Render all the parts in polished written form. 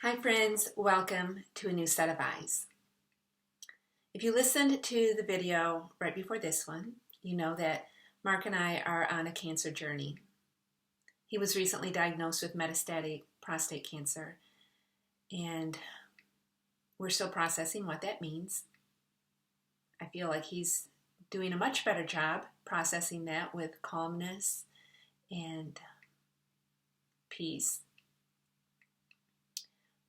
Hi friends, welcome to a new set of eyes. If you listened to the video right before this one, you know that Mark and I are on a cancer journey. He was recently diagnosed with metastatic prostate cancer, and we're still processing what that means. I feel like he's doing a much better job processing that with calmness and peace.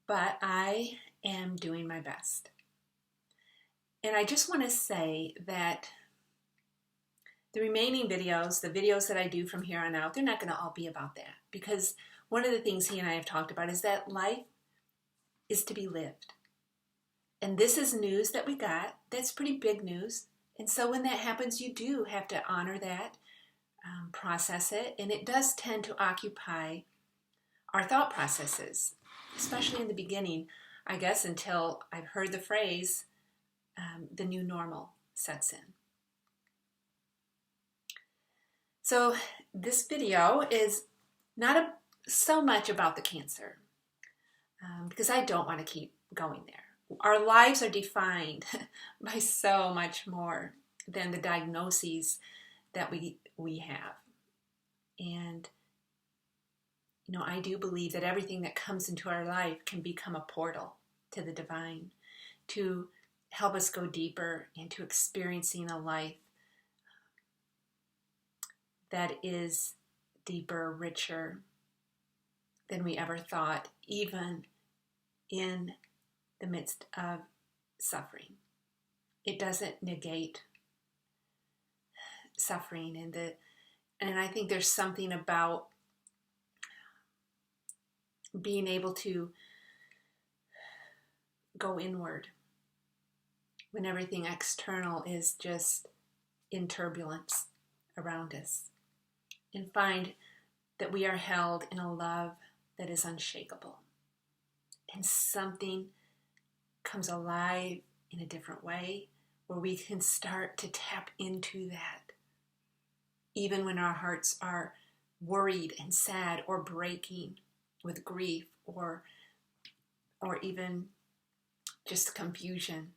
But I am doing my best. And I just want to say that the remaining videos, the videos that I do from here on out, they're not going to all be about that. Because one of the things he and I have talked about is that life is to be lived. And this is news that we got. That's pretty big news. And so when that happens, you do have to honor that, process it. And it does tend to occupy our thought processes, especially in the beginning, I guess, until I've heard the phrase, the new normal sets in. So this video is not so much about the cancer, because I don't want to keep going there. Our lives are defined by so much more than the diagnoses that we have. And I do believe that everything that comes into our life can become a portal to the divine, to help us go deeper into experiencing a life that is deeper, richer than we ever thought, even in the midst of suffering. It doesn't negate suffering, and I think there's something about being able to go inward when everything external is just in turbulence around us, and find that we are held in a love that is unshakable, and something comes alive in a different way where we can start to tap into that, even when our hearts are worried and sad or breaking with grief or even just confusion.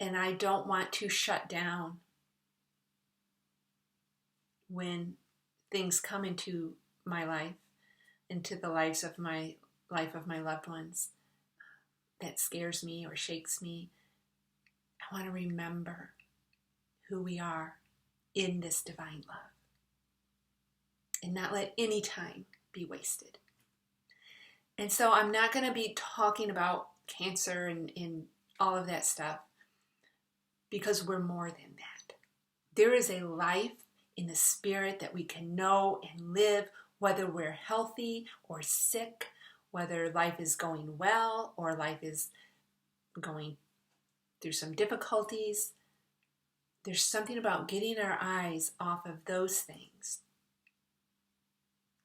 And I don't want to shut down when things come into my life, into the lives of my loved ones, that scares me or shakes me. I want to remember who we are in this divine love, and not let any time be wasted. And so I'm not going to be talking about cancer and all of that stuff, because we're more than that. There is a life in the spirit that we can know and live, whether we're healthy or sick, whether life is going well or life is going through some difficulties. There's something about getting our eyes off of those things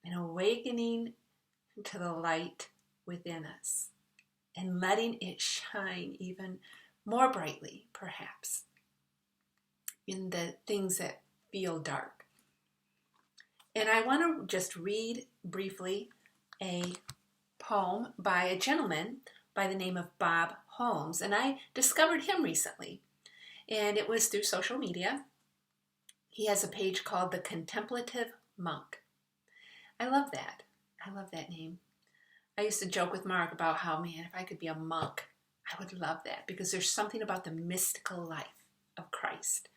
and awakening to the light within us and letting it shine even more brightly, perhaps, in the things that feel dark. And I want to just read briefly a poem by a gentleman by the name of Bob Holmes. And I discovered him recently, and it was through social media. He has a page called The Contemplative Monk. I love that. I love that name. I used to joke with Mark about how, man, if I could be a monk, I would love that, because there's something about the mystical life of Christ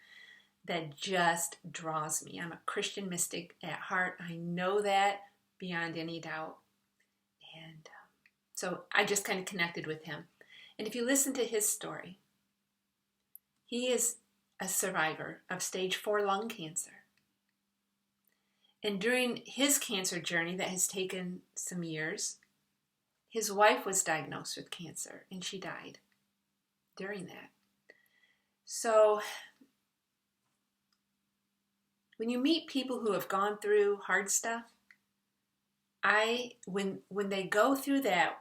that just draws me. I'm a Christian mystic at heart. I know that beyond any doubt. And so I just kind of connected with him. And if you listen to his story, he is a survivor of stage 4 lung cancer. And during his cancer journey that has taken some years, his wife was diagnosed with cancer, and she died during that. So when you meet people who have gone through hard stuff, when they go through that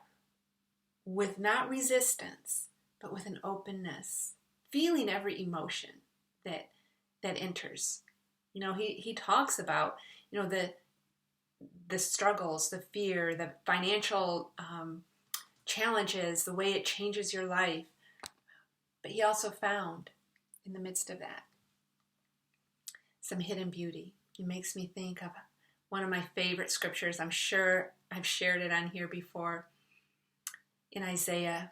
with not resistance, but with an openness, feeling every emotion that enters. He talks about, the struggles, the fear, the financial challenges, the way it changes your life. But he also found, in the midst of that, some hidden beauty. It makes me think of one of my favorite scriptures. I'm sure I've shared it on here before, in Isaiah,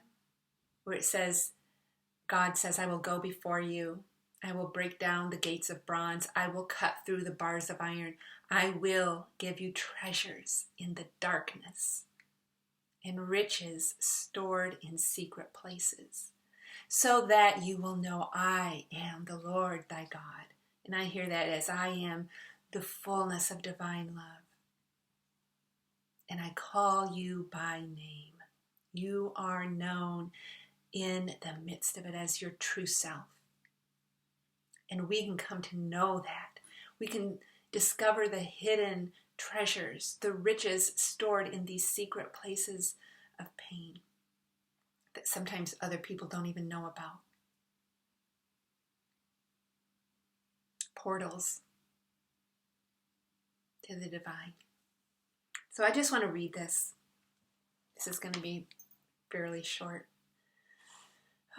where it says, God says, I will go before you. I will break down the gates of bronze. I will cut through the bars of iron. I will give you treasures in the darkness and riches stored in secret places, so that you will know I am the Lord thy God. And I hear that as I am the fullness of divine love. And I call you by name. You are known in the midst of it as your true self. And we can come to know that. We can discover the hidden treasures, the riches stored in these secret places of pain that sometimes other people don't even know about. Portals to the divine. So I just want to read this. This is going to be fairly short.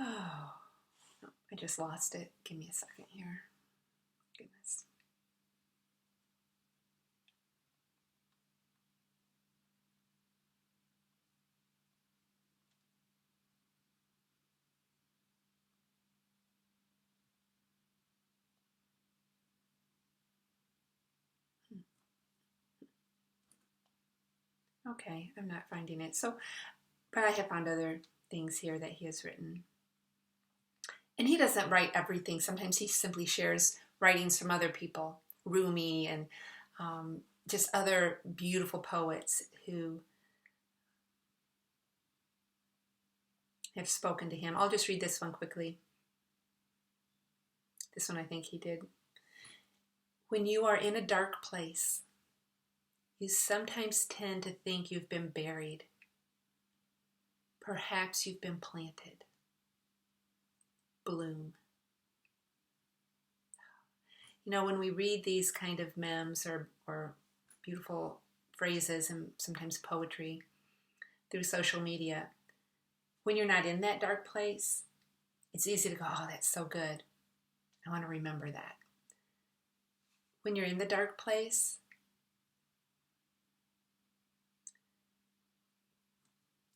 Oh, I just lost it. Give me a second here. Goodness. Okay, I'm not finding it. But I have found other things here that he has written. And he doesn't write everything. Sometimes he simply shares writings from other people, Rumi and just other beautiful poets who have spoken to him. I'll just read this one quickly. This one I think he did. When you are in a dark place, you sometimes tend to think you've been buried. Perhaps you've been planted. Bloom. You know, when we read these kind of memes or beautiful phrases and sometimes poetry through social media, when you're not in that dark place, it's easy to go, oh, that's so good. I want to remember that. When you're in the dark place,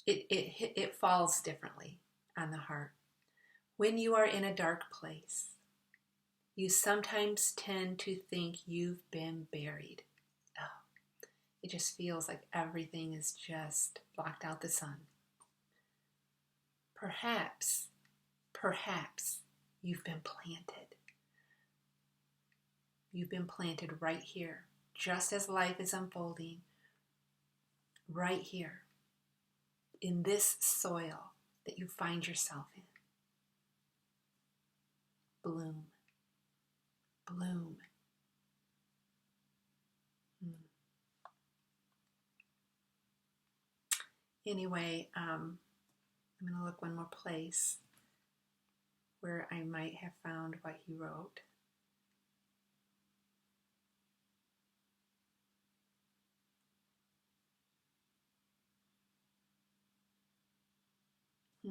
it falls differently on the heart. When you are in a dark place, you sometimes tend to think you've been buried. Oh, it just feels like everything is just blocked out the sun. Perhaps you've been planted. You've been planted right here, just as life is unfolding, right here, in this soil that you find yourself in. Bloom. Bloom. Anyway, I'm going to look one more place where I might have found what he wrote.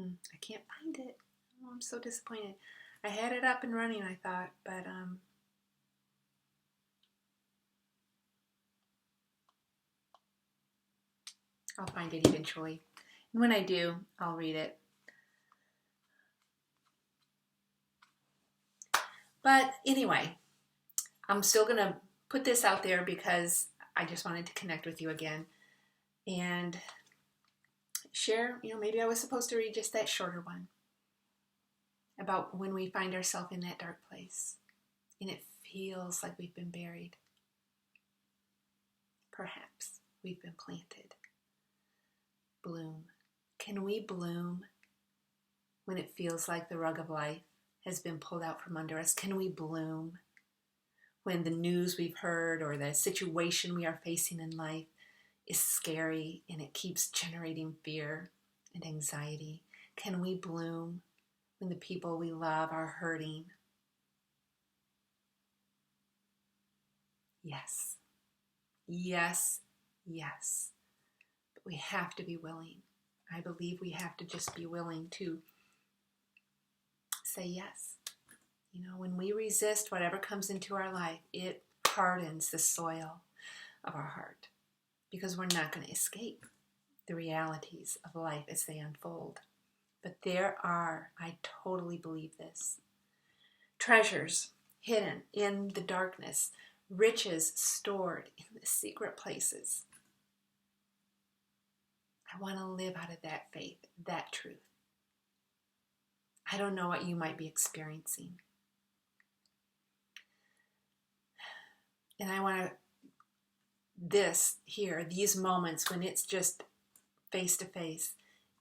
I can't find it. Oh, I'm so disappointed. I had it up and running, I thought, but I'll find it eventually. And when I do, I'll read it. But anyway, I'm still going to put this out there because I just wanted to connect with you again and share, maybe I was supposed to read just that shorter one about when we find ourselves in that dark place and it feels like we've been buried. Perhaps we've been planted. Bloom. Can we bloom when it feels like the rug of life has been pulled out from under us? Can we bloom when the news we've heard or the situation we are facing in life is scary and it keeps generating fear and anxiety? Can we bloom when the people we love are hurting? Yes. Yes. Yes. But we have to be willing. I believe we have to just be willing to say yes. You know, when we resist whatever comes into our life, it hardens the soil of our heart, because we're not going to escape the realities of life as they unfold. But there are, I totally believe this, treasures hidden in the darkness, riches stored in the secret places. I want to live out of that faith, that truth. I don't know what you might be experiencing. And I want these moments when it's just face to face,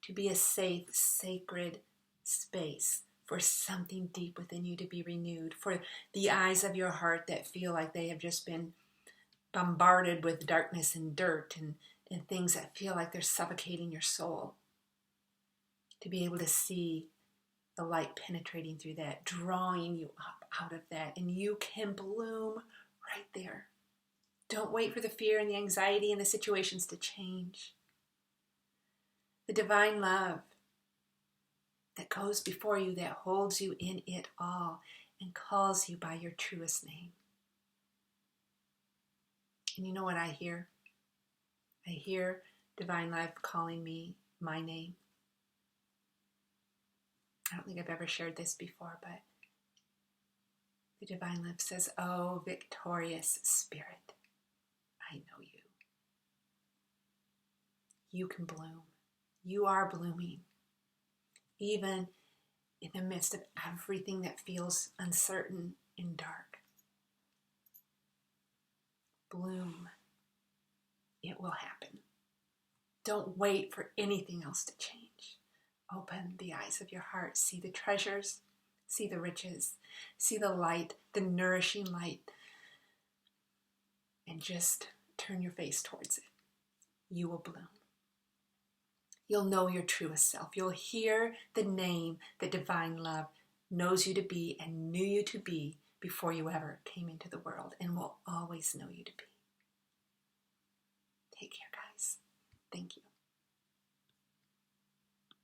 to be a safe, sacred space for something deep within you to be renewed, for the eyes of your heart that feel like they have just been bombarded with darkness and dirt and things that feel like they're suffocating your soul, to be able to see the light penetrating through that, drawing you up out of that, and you can bloom right there. Don't wait for the fear and the anxiety and the situations to change. The divine love that goes before you, that holds you in it all and calls you by your truest name. And you know what I hear? I hear divine life calling me my name. I don't think I've ever shared this before, but the divine life says, "Oh, victorious spirit, I know you. You can bloom. You are blooming. Even in the midst of everything that feels uncertain and dark. Bloom. It will happen. Don't wait for anything else to change. Open the eyes of your heart. See the treasures. See the riches. See the light, the nourishing light. And just turn your face towards it. You will bloom. You'll know your truest self. You'll hear the name that divine love knows you to be and knew you to be before you ever came into the world, and will always know you to be. Take care, guys. Thank you.